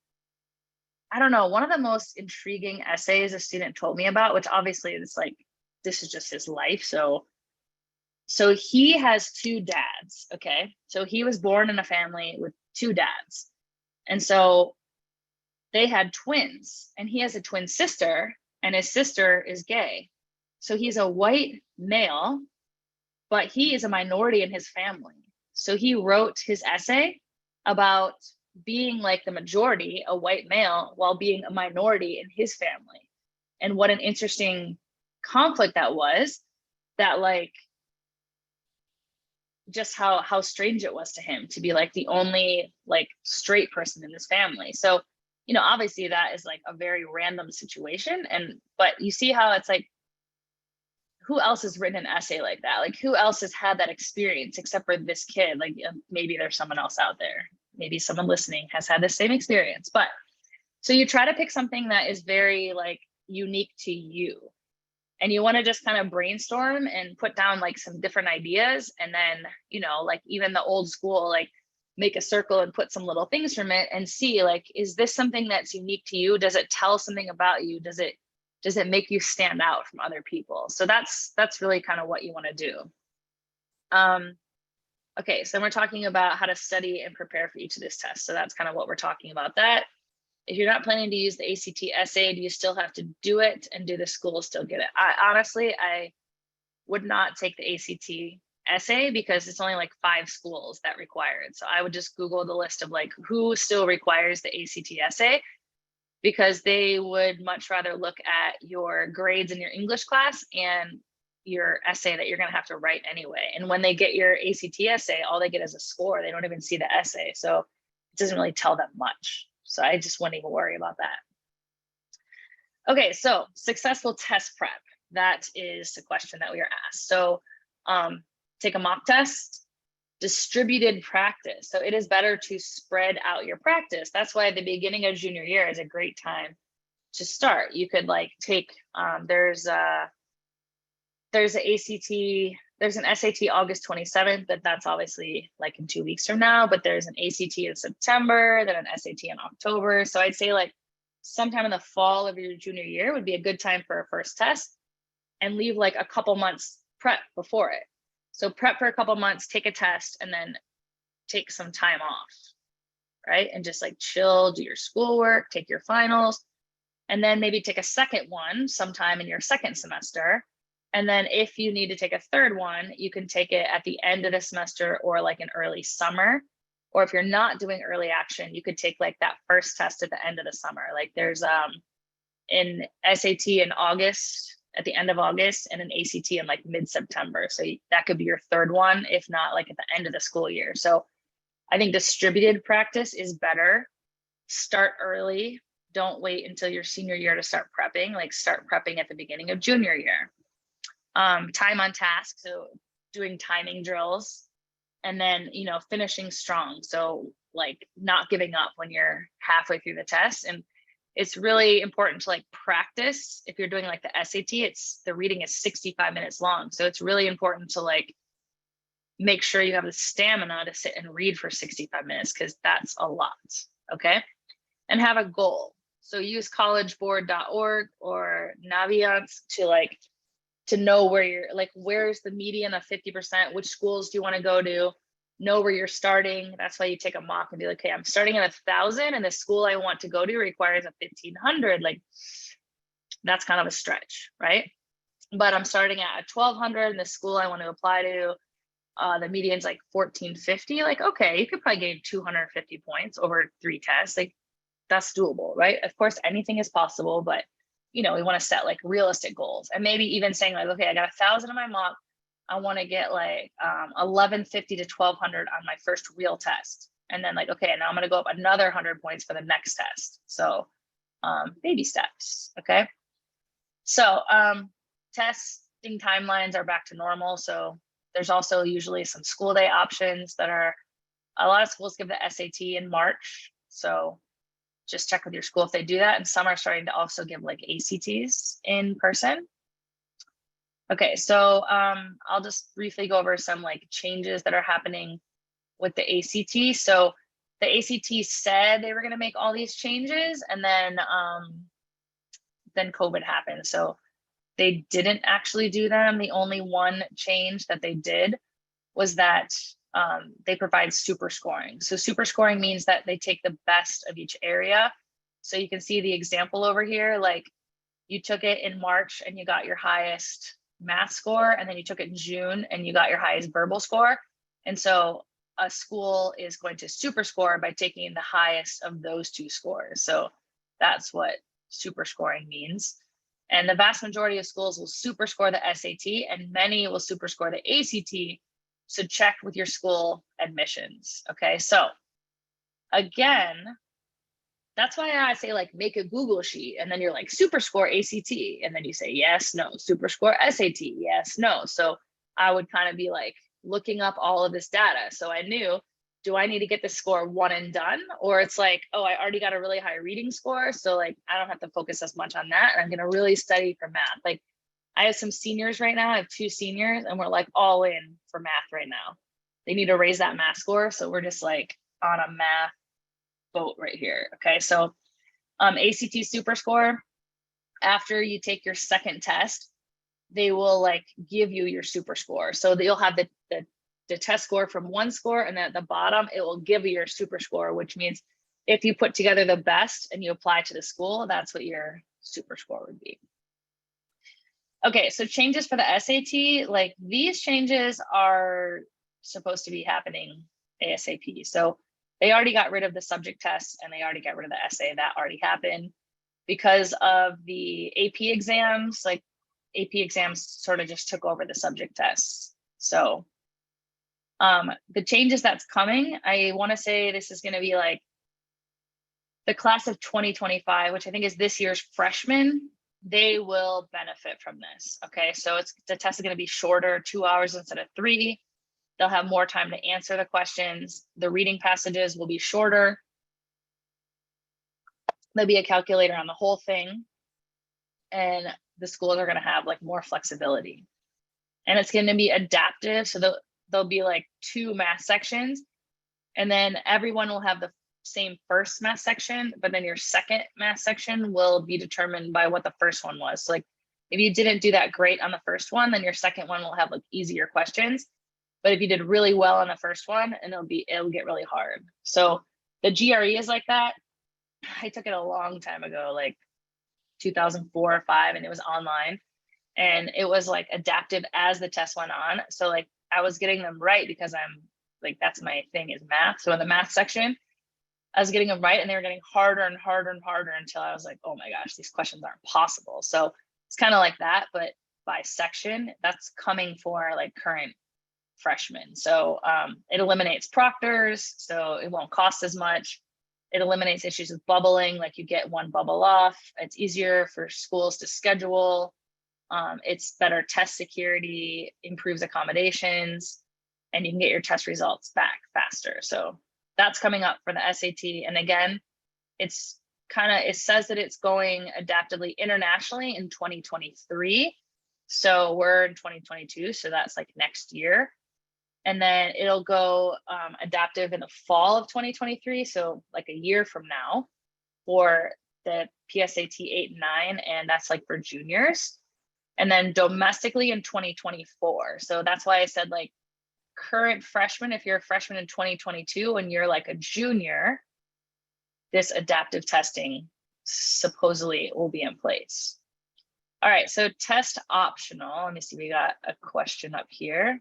I don't know, one of the most intriguing essays a student told me about, which obviously is like, this is just his life. So he has 2 dads, okay? So he was born in a family with 2 dads. And so they had twins, and he has a twin sister, and his sister is gay. So he's a white male, but he is a minority in his family. So he wrote his essay about being like the majority, a white male, while being a minority in his family. And what an interesting conflict that was, that like, just how strange it was to him to be like the only like straight person in his family. So, you know, obviously that is like a very random situation. But you see how it's like, who else has written an essay like that? Like, who else has had that experience except for this kid? Like, maybe there's someone else out there. Maybe someone listening has had the same experience. But so you try to pick something that is very like unique to you. And you want to just kind of brainstorm and put down like some different ideas. And then, you know, like even the old school, like make a circle and put some little things from it and see like, is this something that's unique to you? Does it tell something about you? Does it make you stand out from other people? So that's really kind of what you want to do. Okay, so we're talking about how to study and prepare for each of these tests. So that's kind of what we're talking about. That if you're not planning to use the ACT essay, do you still have to do it, and do the schools still get it? I would not take the ACT essay because it's only like 5 schools that require it. So I would just Google the list of like who still requires the ACT essay, because they would much rather look at your grades in your English class and your essay that you're going to have to write anyway. And when they get your ACT essay, all they get is a score. They don't even see the essay. So it doesn't really tell them much. So I just wouldn't even worry about that. Okay, so successful test prep. That is the question that we are asked. So take a mock test, distributed practice. So it is better to spread out your practice. That's why the beginning of junior year is a great time to start. You could like take, there's an SAT August 27th, but that's obviously like in 2 weeks from now, but there's an ACT in September, then an SAT in October. So I'd say like sometime in the fall of your junior year would be a good time for a first test, and leave like a couple months prep before it. So prep for a couple months, take a test, and then take some time off, right? And just like chill, do your schoolwork, take your finals, and then maybe take a second one sometime in your second semester. And then if you need to take a third one, you can take it at the end of the semester or like an early summer. Or if you're not doing early action, you could take like that first test at the end of the summer. Like there's an SAT in August, at the end of August, and an ACT in like mid-September. So that could be your third one, if not like at the end of the school year. So I think distributed practice is better. Start early. Don't wait until your senior year to start prepping. Like start prepping at the beginning of junior year. Time on task, so doing timing drills, and then, you know, finishing strong. So like not giving up when you're halfway through the test. And it's really important to like practice. If you're doing like the SAT, the reading is 65 minutes long. So it's really important to like make sure you have the stamina to sit and read for 65 minutes, because that's a lot. Okay. And have a goal. So use collegeboard.org or Navient to know where you're like, where's the median of 50%, which schools do you want to go to, know where you're starting. That's why you take a mock and be like, okay, I'm starting at 1,000 and the school I want to go to requires a 1,500. Like that's kind of a stretch, right? But I'm starting at 1,200 and the school I want to apply to, the median's like 1,450. Like, okay, you could probably gain 250 points over 3 tests. Like that's doable, right? Of course, anything is possible, but you know, we want to set like realistic goals, and maybe even saying like, okay, I got 1,000 in my mock. I want to get like 1,150 to 1,200 on my first real test. And then like, okay, now I'm going to go up another 100 points for the next test. So baby steps. Okay. So testing timelines are back to normal. So there's also usually some school day options that are, a lot of schools give the SAT in March. So just check with your school if they do that. And some are starting to also give like ACTs in person. Okay, so I'll just briefly go over some like changes that are happening with the ACT. So the ACT said they were going to make all these changes, and then COVID happened. So they didn't actually do them. The only one change that they did was that they provide super scoring. So super scoring means that they take the best of each area. So you can see the example over here, like you took it in March and you got your highest math score, and then you took it in June and you got your highest verbal score. And so a school is going to super score by taking the highest of those 2 scores. So that's what super scoring means. And the vast majority of schools will super score the SAT, and many will super score the ACT. So check with your school admissions. Okay, so again, that's why I say like make a Google sheet, and then you're like super score ACT, and then you say yes, no, super score SAT, yes, no. So I would kind of be like looking up all of this data. So I knew, do I need to get the score 1 and done? Or it's like, oh, I already got a really high reading score, so like I don't have to focus as much on that, and I'm gonna really study for math. Like I have some seniors right now, I have 2 seniors, and we're like all in for math right now. They need to raise that math score, so we're just like on a math boat right here. Okay, so ACT super score, after you take your second test, they will like give you your super score. So you'll have the the test score from one score, and then at the bottom, it will give you your super score, which means if you put together the best and you apply to the school, that's what your super score would be. Okay, so changes for the SAT, like these changes are supposed to be happening ASAP. So they already got rid of the subject tests and they already got rid of the essay. That already happened because of the AP exams. Like AP exams sort of just took over the subject tests. So the changes that's coming, I want to say this is going to be like the class of 2025, which I think is this year's freshmen. They will benefit from this. Okay, so the test is going to be shorter, 2 hours instead of 3. They'll have more time to answer the questions. The reading passages will be shorter. There'll be a calculator on the whole thing. And the schools are going to have like more flexibility. And it's going to be adaptive. So there'll be like 2 math sections. And then everyone will have the same first math section, but then your second math section will be determined by what the first one was. So like if you didn't do that great on the first one, then your second one will have like easier questions. But if you did really well on the first one, and it'll get really hard. So the GRE is like that. I took it a long time ago, like 2004 or 5, and it was online. And it was like adaptive as the test went on. So like I was getting them right because I'm like, that's my thing is math. So in the math section, I was getting them right and they were getting harder and harder and harder until I was like, oh my gosh, these questions aren't possible. So it's kind of like that, but by section, that's coming for like current freshmen. So it eliminates proctors, so it won't cost as much. It eliminates issues with bubbling, like you get one bubble off. It's easier for schools to schedule. It's better test security, improves accommodations, and you can get your test results back faster. So that's coming up for the SAT. And again, it says that it's going adaptively internationally in 2023. So we're in 2022, so that's like next year. And then it'll go adaptive in the fall of 2023, so like a year from now, for the PSAT 8 and 9, and that's like for juniors. And then domestically in 2024. So that's why I said like current freshman, if you're a freshman in 2022 and you're like a junior, this adaptive testing supposedly will be in place. All right, so test optional. Let me see, we got a question up here.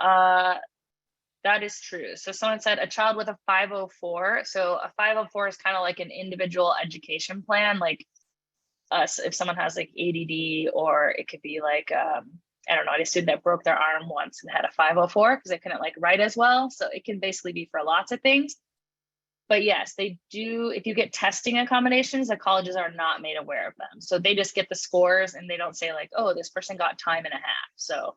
That is true. So someone said a child with a 504. So a 504 is kind of like an individual education plan. Like if someone has like ADD, or it could be like, I don't know, a student that broke their arm once and had a 504 because they couldn't like write as well. So it can basically be for lots of things. But yes, they do. If you get testing accommodations, the colleges are not made aware of them. So they just get the scores and they don't say like, oh, this person got time and a half. So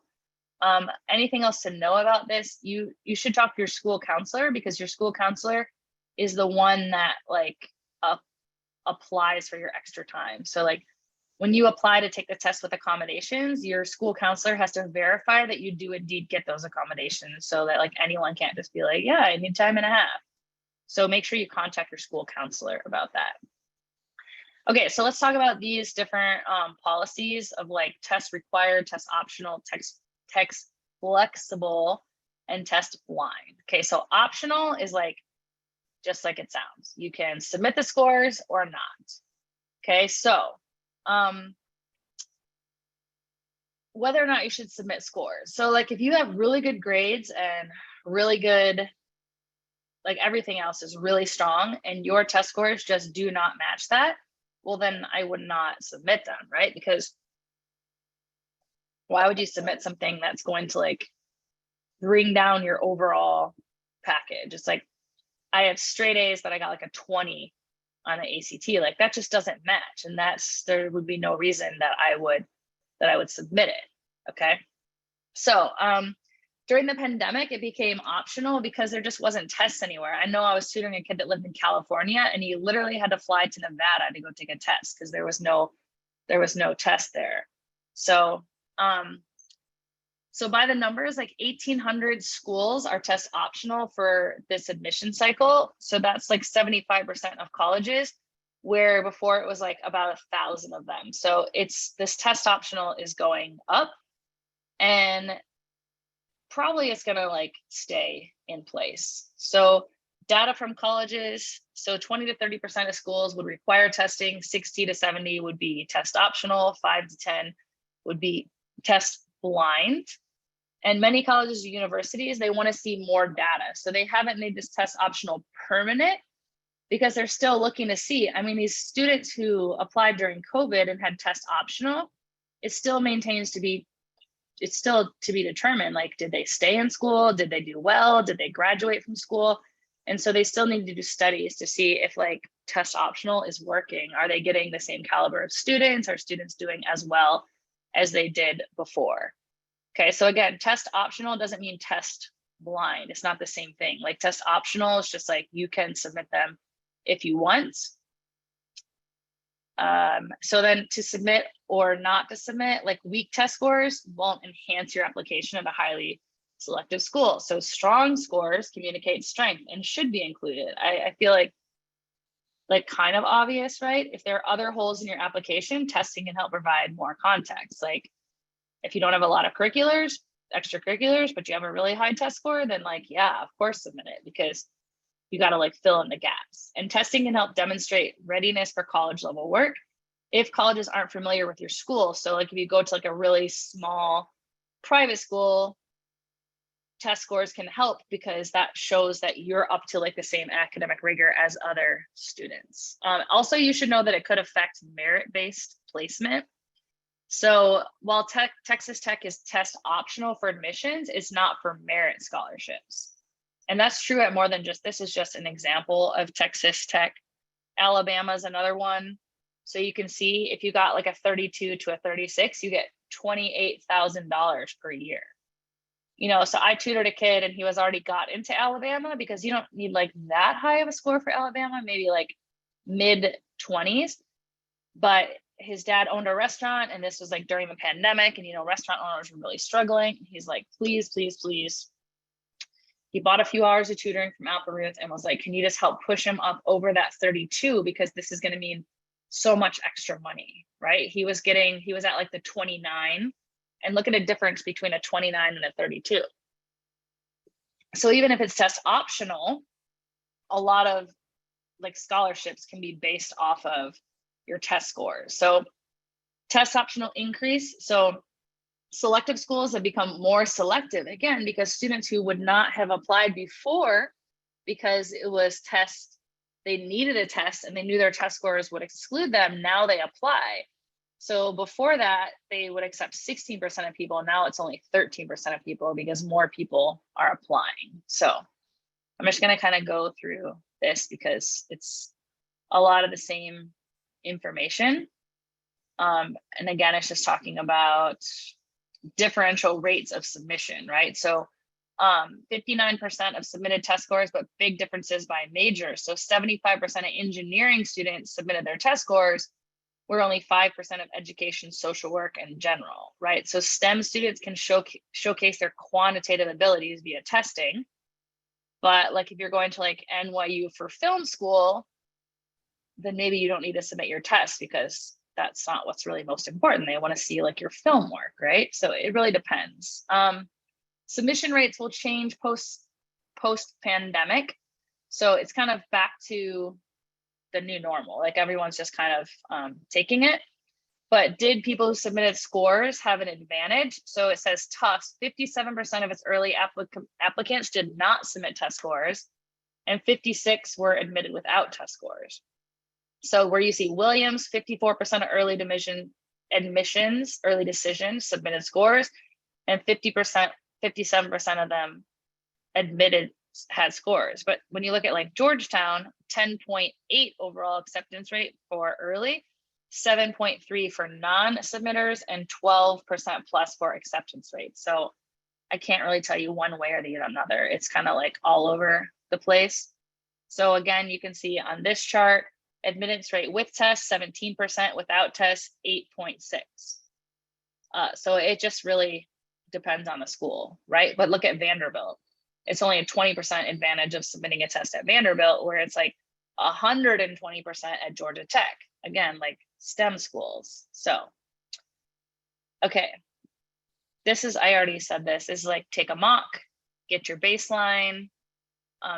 anything else to know about this, you should talk to your school counselor, because your school counselor is the one that like applies for your extra time. So like when you apply to take the test with accommodations, your school counselor has to verify that you do indeed get those accommodations, so that like anyone can't just be like, yeah, I need time and a half. So make sure you contact your school counselor about that. Okay, so let's talk about these different policies of like test required, test optional, text flexible, and test blind. Okay, so optional is like just like it sounds. You can submit the scores or not. Okay, so whether or not you should submit scores. So like if you have really good grades and really good, like everything else is really strong, and your test scores just do not match that, well, then I would not submit them, right? Because why would you submit something that's going to like bring down your overall package? It's like I have straight A's, but I got like a 20 on the ACT. Like that just doesn't match, and there would be no reason that I would submit it. Okay, so during the pandemic, it became optional because there just wasn't tests anywhere. I know I was tutoring a kid that lived in California, and he literally had to fly to Nevada to go take a test because there was no test there. So so by the numbers, like 1,800 schools are test optional for this admission cycle. So that's like 75% of colleges, where before it was like about 1,000 of them. So this test optional is going up. And probably it's gonna like stay in place. So data from colleges, so 20 to 30% of schools would require testing, 60 to 70 would be test optional, 5 to 10 would be test blind. And many colleges and universities, they want to see more data. So they haven't made this test optional permanent because they're still looking to see. I mean, these students who applied during COVID and had test optional, it still maintains to be, it's still to be determined, like, did they stay in school? Did they do well? Did they graduate from school? And so they still need to do studies to see if like test optional is working. Are they getting the same caliber of students? Are students doing as well as they did before? Okay, so again, test optional doesn't mean test blind. It's not the same thing. Like test optional is just like you can submit them if you want. So then to submit or not to submit, like weak test scores won't enhance your application at a highly selective school. So strong scores communicate strength and should be included. I feel like kind of obvious, right? If there are other holes in your application, testing can help provide more context. Like if you don't have a lot of extracurriculars, but you have a really high test score, then like, yeah, of course, submit it because you got to like fill in the gaps. And testing can help demonstrate readiness for college level work if colleges aren't familiar with your school. So like if you go to like a really small private school, test scores can help because that shows that you're up to like the same academic rigor as other students. Also, you should know that it could affect merit-based placement. So while Texas Tech is test optional for admissions, it's not for merit scholarships. And that's true at more than just, this is just an example of Texas Tech. Alabama is another one. So you can see if you got like a 32 to a 36, you get $28,000 per year. You know, so I tutored a kid and he was already got into Alabama because you don't need like that high of a score for Alabama, maybe like mid 20s. But his dad owned a restaurant and this was like during the pandemic and, you know, restaurant owners were really struggling. He's like, please, please, please. He bought a few hours of tutoring from Applerouth and was like, can you just help push him up over that 32? Because this is going to mean so much extra money, right? He was at like the 29, and look at a difference between a 29 and a 32. So even if it's test optional, a lot of like scholarships can be based off of your test scores. So test optional increase. So selective schools have become more selective again, because students who would not have applied before because it was they needed a test and they knew their test scores would exclude them, now they apply. So before that, they would accept 16% of people. Now it's only 13% of people because more people are applying. So I'm just going to kind of go through this because it's a lot of the same information. And again, it's just talking about differential rates of submission, right? So 59% of submitted test scores, but big differences by major. So 75% of engineering students submitted their test scores, where only 5% of education, social work, and general, right? So STEM students can showcase their quantitative abilities via testing. But like if you're going to like NYU for film school, then maybe you don't need to submit your test because that's not what's really most important. They want to see like your film work, right? So it really depends. Submission rates will change post-pandemic. So it's kind of back to the new normal. Like everyone's just kind of taking it. But did people who submitted scores have an advantage? So it says Tufts, 57% of its early applicants did not submit test scores, and 56 were admitted without test scores. So where you see Williams, 54% of early decisions submitted scores, and 57% of them admitted had scores. But when you look at like Georgetown, 10.8 overall acceptance rate for early, 7.3 for non-submitters, and 12% plus for acceptance rate. So I can't really tell you one way or the other. It's kind of like all over the place. So again, you can see on this chart, admittance rate with test, 17%, without test, 8.6. So it just really depends on the school, right? But look at Vanderbilt. It's only a 20% advantage of submitting a test at Vanderbilt, where it's like 120% at Georgia Tech. Again, like STEM schools. So, okay. this is, I already said this, is like take a mock, get your baseline.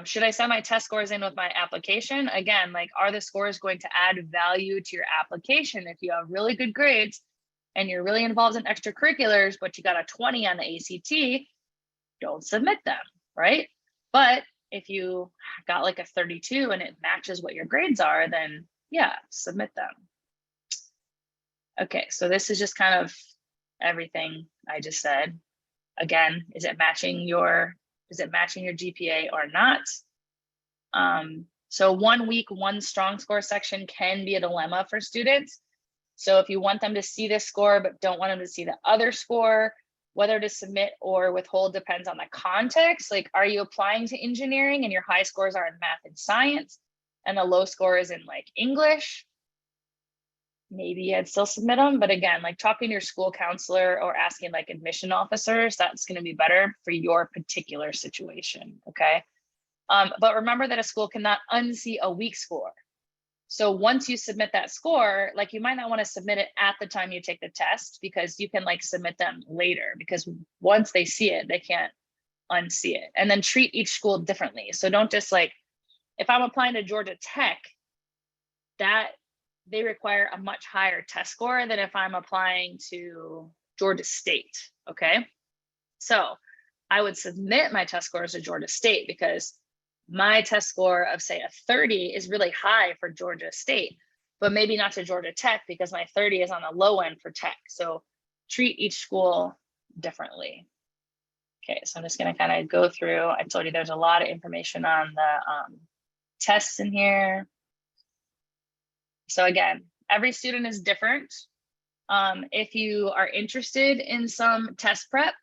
Should I send my test scores in with my application? Again, like, are the scores going to add value to your application? If you have really good grades and you're really involved in extracurriculars, but you got a 20 on the ACT, don't submit them, right? But if you got like a 32 and it matches what your grades are, then yeah, submit them. Okay, so this is just kind of everything I just said. Again, is it matching your GPA or not? So 1 week, 1 strong score section can be a dilemma for students. So if you want them to see this score, but don't want them to see the other score, whether to submit or withhold depends on the context. Like, are you applying to engineering and your high scores are in math and science and the low score is in like English? Maybe I'd still submit them. But again, like talking to your school counselor or asking like admission officers, that's going to be better for your particular situation. Okay. But remember that a school cannot unsee a weak score. So once you submit that score, like you might not want to submit it at the time you take the test, because you can like submit them later, because once they see it, they can't unsee it. And then treat each school differently. So don't just like, if I'm applying to Georgia Tech, that they require a much higher test score than if I'm applying to Georgia State, okay? So I would submit my test scores to Georgia State because my test score of say a 30 is really high for Georgia State, but maybe not to Georgia Tech because my 30 is on the low end for Tech. So treat each school differently. Okay, so I'm just gonna kind of go through. I told you there's a lot of information on the tests in here. So again, every student is different. If you are interested in some test prep,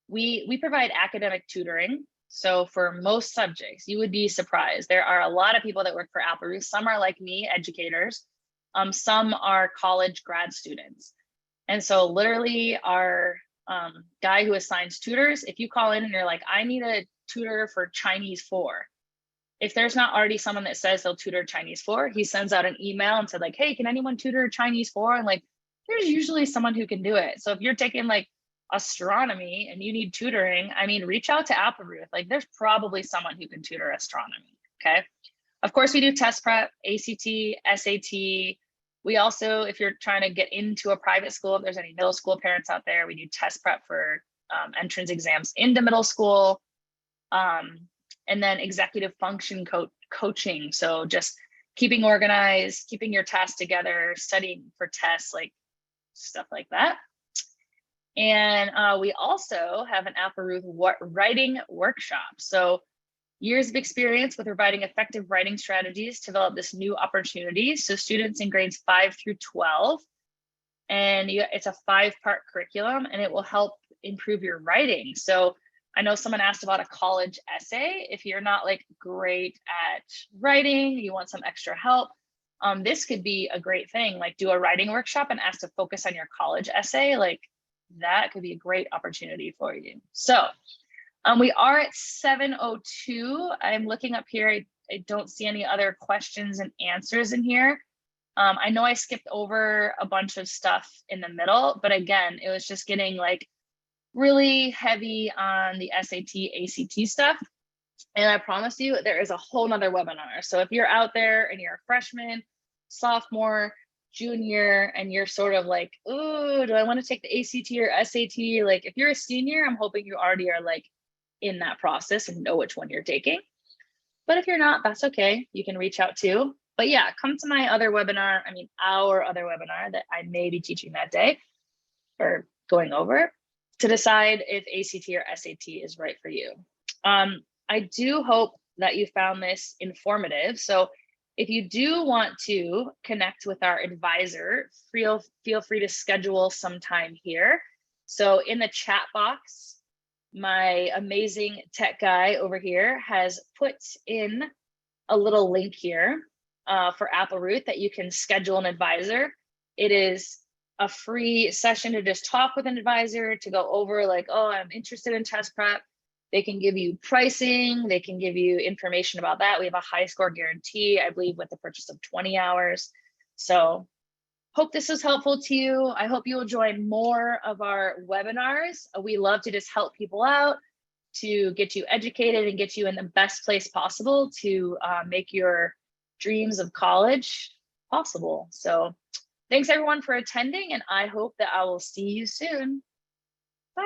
we provide academic tutoring. So for most subjects, you would be surprised. There are a lot of people that work for Applerouth. Some are like me, educators. Some are college grad students. And so literally our guy who assigns tutors, if you call in and you're like, I need a tutor for Chinese 4. If there's not already someone that says they'll tutor Chinese 4, he sends out an email and said like, hey, can anyone tutor Chinese 4? And like, there's usually someone who can do it. So if you're taking like astronomy and you need tutoring, I mean, reach out to Applerouth. Like there's probably someone who can tutor astronomy, okay? Of course, we do test prep, ACT, SAT. We also, if you're trying to get into a private school, if there's any middle school parents out there, we do test prep for entrance exams into middle school. And then executive function coaching. So just keeping organized, keeping your tasks together, studying for tests, like stuff like that. And we also have an Applerouth writing workshop. So years of experience with providing effective writing strategies to develop this new opportunity. So students in grades 5 through 12, and it's a 5-part curriculum, and it will help improve your writing. So I know someone asked about a college essay. If you're not like great at writing, you want some extra help, this could be a great thing. Like do a writing workshop and ask to focus on your college essay. Like that could be a great opportunity for you. So we are at 7:02. I'm looking up here. I don't see any other questions and answers in here. I know I skipped over a bunch of stuff in the middle, but again, it was just getting like really heavy on the SAT, ACT stuff. And I promise you, there is a whole nother webinar. So if you're out there and you're a freshman, sophomore, junior, and you're sort of like, ooh, do I want to take the ACT or SAT? Like if you're a senior, I'm hoping you already are like in that process and know which one you're taking. But if you're not, that's okay. You can reach out too. But yeah, come to my other webinar. I mean, our other webinar that I may be teaching that day or going over to decide if ACT or SAT is right for you. I do hope that you found this informative. So if you do want to connect with our advisor, feel free to schedule some time here. So in the chat box, my amazing tech guy over here has put in a little link here for Applerouth that you can schedule an advisor. It is a free session to just talk with an advisor to go over like, oh, I'm interested in test prep. They can give you pricing. They can give you information about that. We have a high score guarantee, I believe, with the purchase of 20 hours. So Hope this was helpful to you. I hope you will join more of our webinars. We love to just help people out, to get you educated and get you in the best place possible to make your dreams of college possible. So thanks everyone for attending, and I hope that I will see you soon. Bye.